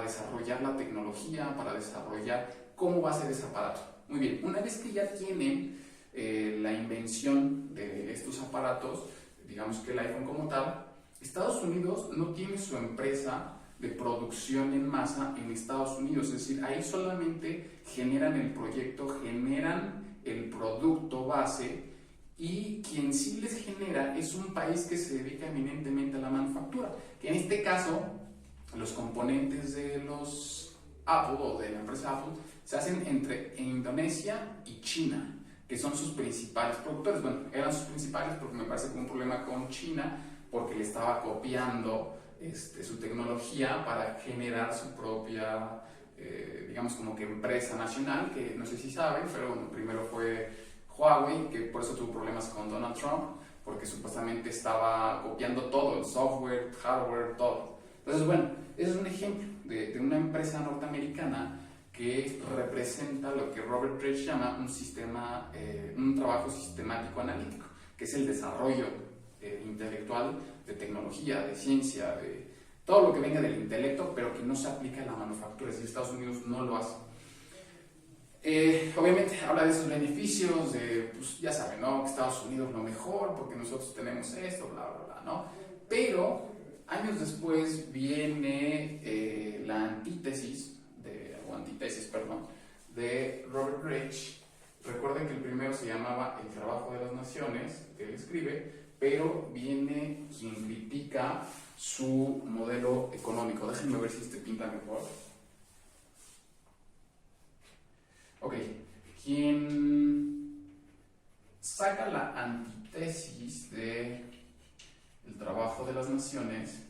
para desarrollar la tecnología, para desarrollar cómo va a ser ese aparato. Muy bien, una vez que ya tienen la invención de estos aparatos, digamos que el iPhone como tal, Estados Unidos no tiene su empresa de producción en masa en Estados Unidos, es decir, ahí solamente generan el proyecto, generan el producto base, y quien sí les genera es un país que se dedica eminentemente a la manufactura, que en este caso los componentes de los Apple o de la empresa Apple se hacen entre Indonesia y China, que son sus principales productores. Bueno, eran sus principales porque me parece que hubo un problema con China porque le estaba copiando su tecnología para generar su propia, digamos como que empresa nacional, que no sé si saben, pero bueno, primero fue Huawei, que por eso tuvo problemas con Donald Trump, porque supuestamente estaba copiando todo, el software, hardware, todo. Entonces, bueno, ese es un ejemplo de una empresa norteamericana que representa lo que Robert Reich llama un sistema, un trabajo sistemático analítico, que es el desarrollo intelectual de tecnología, de ciencia, de todo lo que venga del intelecto, pero que no se aplica a la manufactura, es decir, Estados Unidos no lo hace. Obviamente habla de esos beneficios, de, pues ya saben, ¿no? Que Estados Unidos es lo mejor, porque nosotros tenemos esto, bla, bla, bla, ¿no? Pero años después viene la antítesis, de Robert Reich. Recuerden que el primero se llamaba El trabajo de las naciones, que él escribe, pero viene quien critica su modelo económico. Déjenme ver si pinta mejor. Ok, quien saca la antítesis de El trabajo de las naciones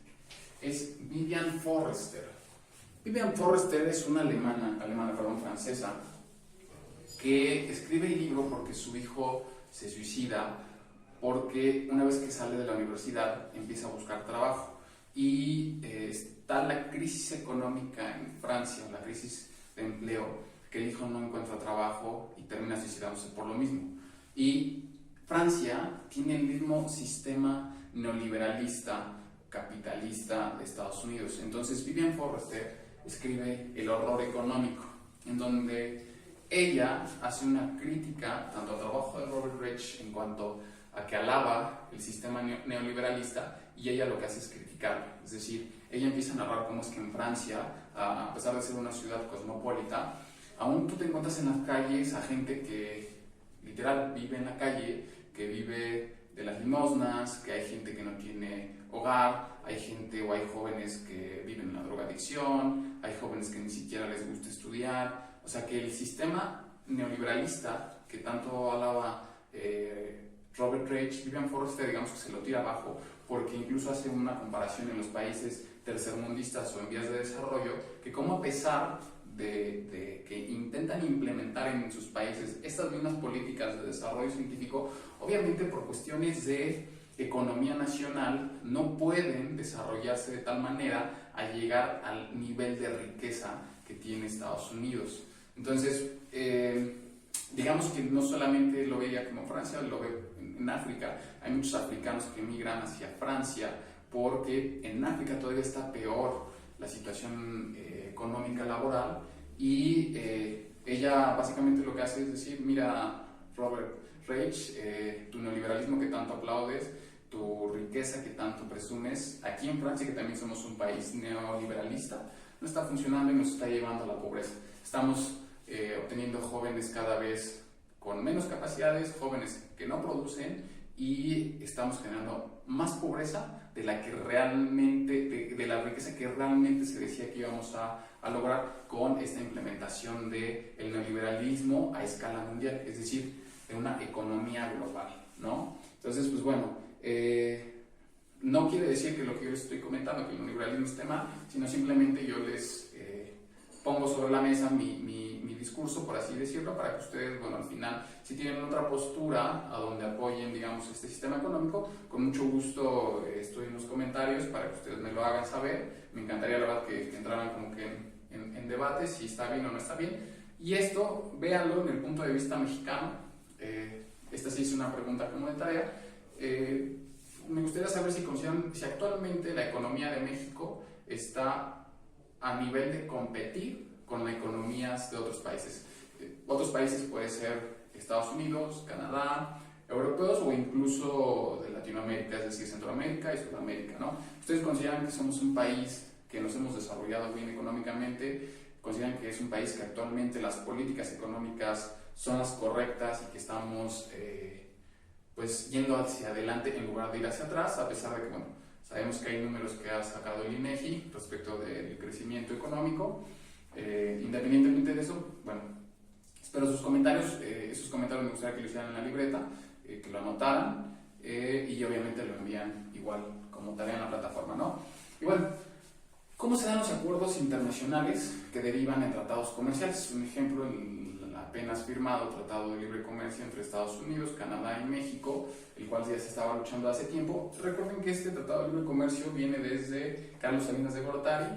es Vivian Forrester. Vivian Forrester es una francesa, que escribe el libro porque su hijo se suicida, porque una vez que sale de la universidad empieza a buscar trabajo y está la crisis económica en Francia, la crisis de empleo, que el hijo no encuentra trabajo y termina suicidándose por lo mismo. Y Francia tiene el mismo sistema neoliberalista, capitalista de Estados Unidos. Entonces Vivian Forrester escribe El horror económico, en donde ella hace una crítica tanto al trabajo de Robert Reich en cuanto a que alaba el sistema neoliberalista, y ella lo que hace es criticarlo. Es decir, ella empieza a narrar cómo es que en Francia, a pesar de ser una ciudad cosmopolita, aún tú te encuentras en las calles a gente que literal vive en la calle, que vive de las limosnas, que hay gente que no tiene hogar, hay gente o hay jóvenes que viven en la drogadicción, hay jóvenes que ni siquiera les gusta estudiar. O sea que el sistema neoliberalista que tanto alaba Robert Reich, Vivian Forrester, digamos que se lo tira abajo, porque incluso hace una comparación en los países tercermundistas o en vías de desarrollo, que como a pesar de que intentan implementar en sus países estas mismas políticas de desarrollo científico, obviamente por cuestiones de economía nacional no pueden desarrollarse de tal manera a llegar al nivel de riqueza que tiene Estados Unidos. Entonces, digamos que no solamente lo veía como Francia, lo ve en África. Hay muchos africanos que emigran hacia Francia porque en África todavía está peor la situación económica laboral, y ella básicamente lo que hace es decir: mira, Robert Reich, tu neoliberalismo que tanto aplaudes, tu riqueza que tanto presumes, aquí en Francia, que también somos un país neoliberalista, no está funcionando y nos está llevando a la pobreza. Estamos obteniendo jóvenes cada vez con menos capacidades, jóvenes que no producen, y estamos generando más pobreza de la que realmente, de la riqueza que realmente se decía que íbamos a lograr con esta implementación del neoliberalismo a escala mundial, es decir, de una economía global, ¿no? Entonces, pues bueno, no quiere decir que lo que yo les estoy comentando, que el neoliberalismo esté mal, sino simplemente yo les pongo sobre la mesa mi discurso, por así decirlo, para que ustedes, bueno, al final, si tienen otra postura a donde apoyen, digamos, este sistema económico, con mucho gusto estoy en los comentarios para que ustedes me lo hagan saber. Me encantaría, la verdad, que entraran como que en debate si está bien o no está bien. Y esto, véanlo en el punto de vista mexicano. Esta sí es una pregunta como de tarea. Me gustaría saber si consideran, si actualmente la economía de México está a nivel de competir con las economías de otros países. Otros países puede ser Estados Unidos, Canadá, europeos o incluso de Latinoamérica, es decir, Centroamérica y Sudamérica, ¿no? ¿Ustedes consideran que somos un país que nos hemos desarrollado bien económicamente? ¿Consideran que es un país que actualmente las políticas económicas son las correctas y que estamos pues yendo hacia adelante en lugar de ir hacia atrás, a pesar de que, bueno, sabemos que hay números que ha sacado el INEGI respecto del crecimiento económico? Independientemente de eso, bueno, espero sus comentarios. Esos comentarios me gustaría que lo hicieran en la libreta, que lo anotaran y obviamente lo envían igual como tarea en la plataforma, ¿no? Y bueno, ¿cómo se dan los acuerdos internacionales que derivan en tratados comerciales? Un ejemplo, el apenas firmado Tratado de Libre Comercio entre Estados Unidos, Canadá y México, el cual ya se estaba luchando hace tiempo. Recuerden que este Tratado de Libre Comercio viene desde Carlos Salinas de Gortari,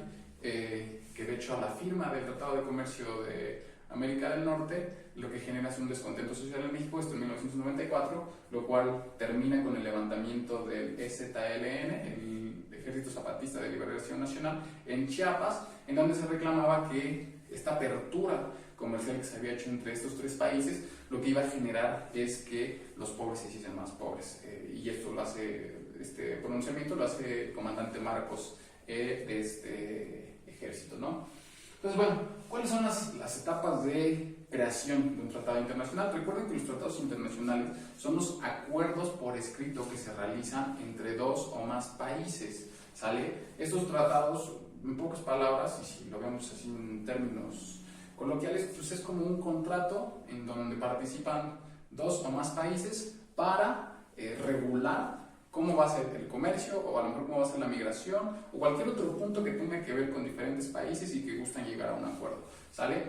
que de hecho a la firma del Tratado de Comercio de América del Norte lo que genera es un descontento social en México, esto en 1994, lo cual termina con el levantamiento del EZLN, el Ejército Zapatista de Liberación Nacional, en Chiapas, en donde se reclamaba que esta apertura comercial que se había hecho entre estos tres países, lo que iba a generar es que los pobres se hiciesen más pobres. Y esto lo hace, este pronunciamiento lo hace el comandante Marcos de este ejército, ¿no? Entonces, bueno, ¿cuáles son las etapas de creación de un tratado internacional? Recuerden que los tratados internacionales son los acuerdos por escrito que se realizan entre dos o más países, ¿sale? Estos tratados, en pocas palabras, y si lo vemos así en términos coloquiales, pues es como un contrato en donde participan dos o más países para regular cómo va a ser el comercio, o a lo mejor cómo va a ser la migración, o cualquier otro punto que tenga que ver con diferentes países y que gustan llegar a un acuerdo, ¿sale?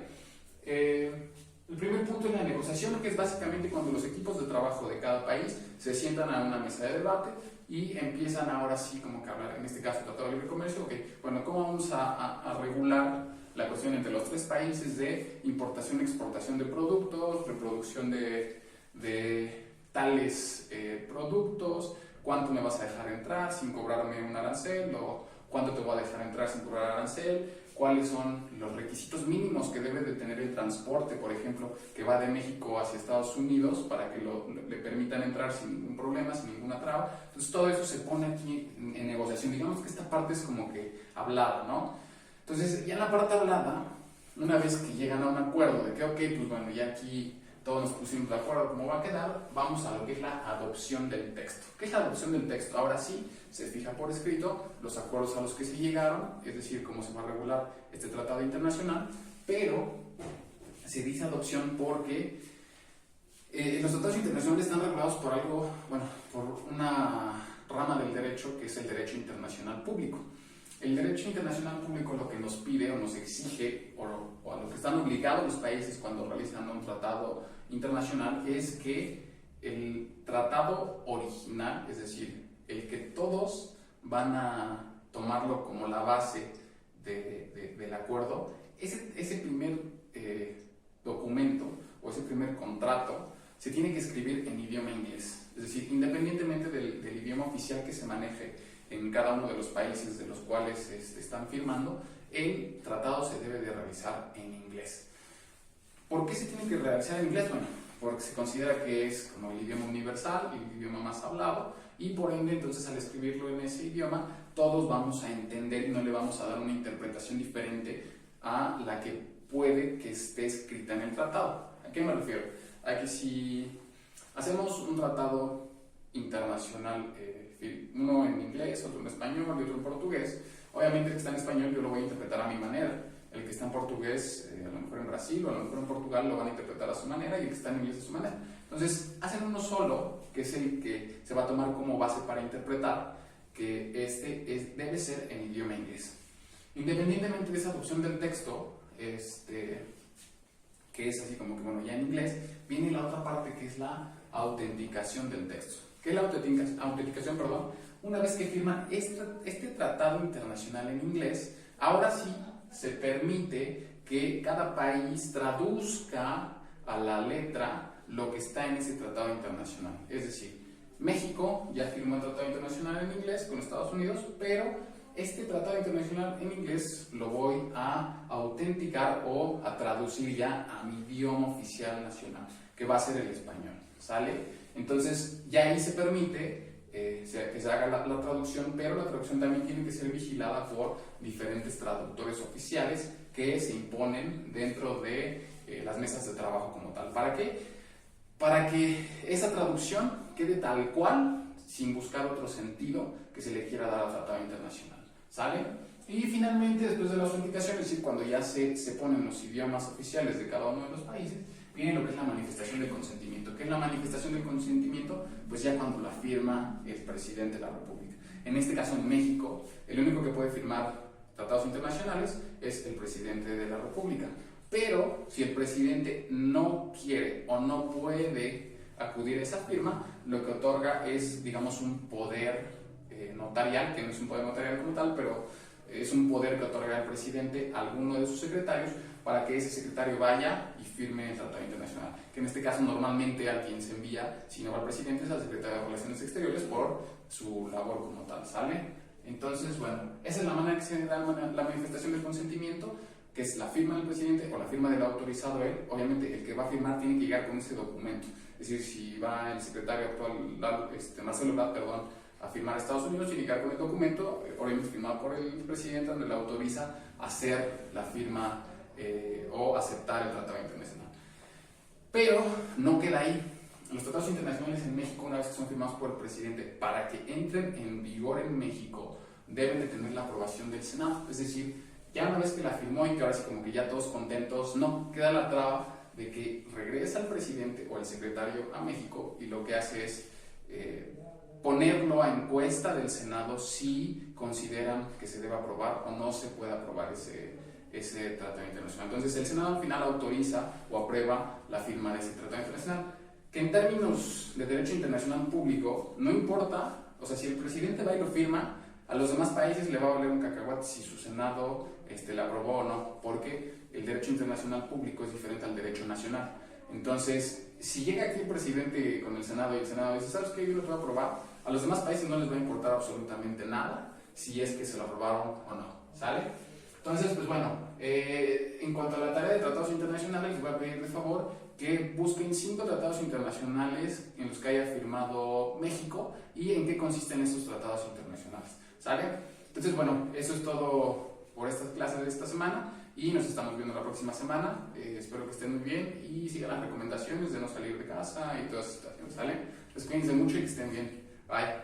El primer punto es la negociación, que es básicamente cuando los equipos de trabajo de cada país se sientan a una mesa de debate y empiezan ahora sí como que hablar, en este caso Tratado de Libre Comercio, ok, bueno, ¿cómo vamos a regular la cuestión entre los tres países de importación y exportación de productos, reproducción de tales productos? ¿Cuánto me vas a dejar entrar sin cobrarme un arancel? ¿O cuánto te voy a dejar entrar sin cobrar arancel? ¿Cuáles son los requisitos mínimos que debe de tener el transporte, por ejemplo, que va de México hacia Estados Unidos para que le permitan entrar sin ningún problema, sin ninguna traba? Entonces todo eso se pone aquí en negociación. Digamos que esta parte es como que hablada, ¿no? Entonces ya en la parte hablada, una vez que llegan a un acuerdo de que, ok, pues bueno, ya aquí todos nos pusimos de acuerdo cómo va a quedar, vamos a lo que es la adopción del texto. ¿Qué es la adopción del texto? Ahora sí, se fija por escrito los acuerdos a los que se llegaron, es decir, cómo se va a regular este tratado internacional, pero se dice adopción porque los tratados internacionales están regulados por algo, bueno, por una rama del derecho que es el derecho internacional público. El derecho internacional público lo que nos pide o nos exige, o a lo que están obligados los países cuando realizan un tratado internacional, es que el tratado original, es decir, el que todos van a tomarlo como la base del acuerdo, ese primer documento o ese primer contrato se tiene que escribir en idioma inglés. Es decir, independientemente del idioma oficial que se maneje en cada uno de los países de los cuales están firmando, el tratado se debe de realizar en inglés. ¿Por qué se tiene que realizar en inglés? Bueno, porque se considera que es como el idioma universal, el idioma más hablado, y por ende, entonces al escribirlo en ese idioma, todos vamos a entender y no le vamos a dar una interpretación diferente a la que puede que esté escrita en el tratado. ¿A qué me refiero? A que si hacemos un tratado internacional, uno en inglés, otro en español y otro en portugués, obviamente el que está en español yo lo voy a interpretar a mi manera, el que está en portugués, a lo mejor en Brasil o a lo mejor en Portugal lo van a interpretar a su manera, y el que está en inglés a su manera. Entonces hacen uno solo, que es el que se va a tomar como base para interpretar, que debe ser en idioma inglés. Independientemente de esa adopción del texto, que es así como que, bueno, ya en inglés, viene la otra parte que es la autenticación del texto. ¿Qué es la autenticación? Una vez que firman este tratado internacional en inglés, ahora sí se permite que cada país traduzca a la letra lo que está en ese tratado internacional. Es decir, México ya firmó el tratado internacional en inglés con Estados Unidos, pero este tratado internacional en inglés lo voy a autenticar o a traducir ya a mi idioma oficial nacional, que va a ser el español, ¿sale? Entonces ya ahí se permite que se haga la traducción, pero la traducción también tiene que ser vigilada por diferentes traductores oficiales que se imponen dentro de las mesas de trabajo como tal. ¿Para qué? Para que esa traducción quede tal cual, sin buscar otro sentido que se le quiera dar al tratado internacional, ¿sale? Y finalmente, después de la autenticación, es decir, cuando ya se ponen los idiomas oficiales de cada uno de los países, viene lo que es la manifestación del consentimiento. ¿Qué es la manifestación del consentimiento? Pues ya cuando la firma el presidente de la República. En este caso, en México, el único que puede firmar tratados internacionales es el presidente de la República. Pero si el presidente no quiere o no puede acudir a esa firma, lo que otorga es, digamos, un poder notarial, que no es un poder notarial como tal, pero es un poder que otorga el presidente a alguno de sus secretarios para que ese secretario vaya y firme el tratado internacional, que en este caso normalmente a quien se envía, si no va al presidente, es al secretario de Relaciones Exteriores por su labor como tal, ¿sale? Entonces, bueno, esa es la manera que se da la manifestación del consentimiento, que es la firma del presidente o la firma del autorizado él. Obviamente el que va a firmar tiene que llegar con ese documento, es decir, si va el secretario actual, Marcelo Ebrard, perdón, a firmar a Estados Unidos, tiene que llegar con el documento, obviamente firmado por el presidente, donde le autoriza a hacer la firma o aceptar el tratado internacional. Pero no queda ahí. Los tratados internacionales en México, una vez que son firmados por el presidente, para que entren en vigor en México, deben de tener la aprobación del Senado. Es decir, ya una vez que la firmó y que ahora sí como que ya todos contentos, no, queda la traba de que regresa el presidente o el secretario a México y lo que hace es ponerlo a encuesta del Senado si consideran que se debe aprobar o no se puede aprobar ese tratado internacional. Entonces el Senado al final autoriza o aprueba la firma de ese tratado internacional, que en términos de derecho internacional público no importa, o sea, si el presidente va y lo firma, a los demás países le va a valer un cacahuate si su Senado la aprobó o no, porque el derecho internacional público es diferente al derecho nacional. Entonces, si llega aquí el presidente con el Senado y el Senado dice, ¿sabes qué? Yo lo voy a aprobar, a los demás países no les va a importar absolutamente nada si es que se lo aprobaron o no, ¿sale? Entonces, pues bueno, en cuanto a la tarea de tratados internacionales, les voy a pedir de favor que busquen 5 tratados internacionales en los que haya firmado México y en qué consisten esos tratados internacionales, ¿sale? Entonces, bueno, eso es todo por estas clases de esta semana y nos estamos viendo la próxima semana. Espero que estén muy bien y sigan las recomendaciones de no salir de casa y toda esa situación, ¿sale? Pues cuídense mucho y que estén bien. Bye.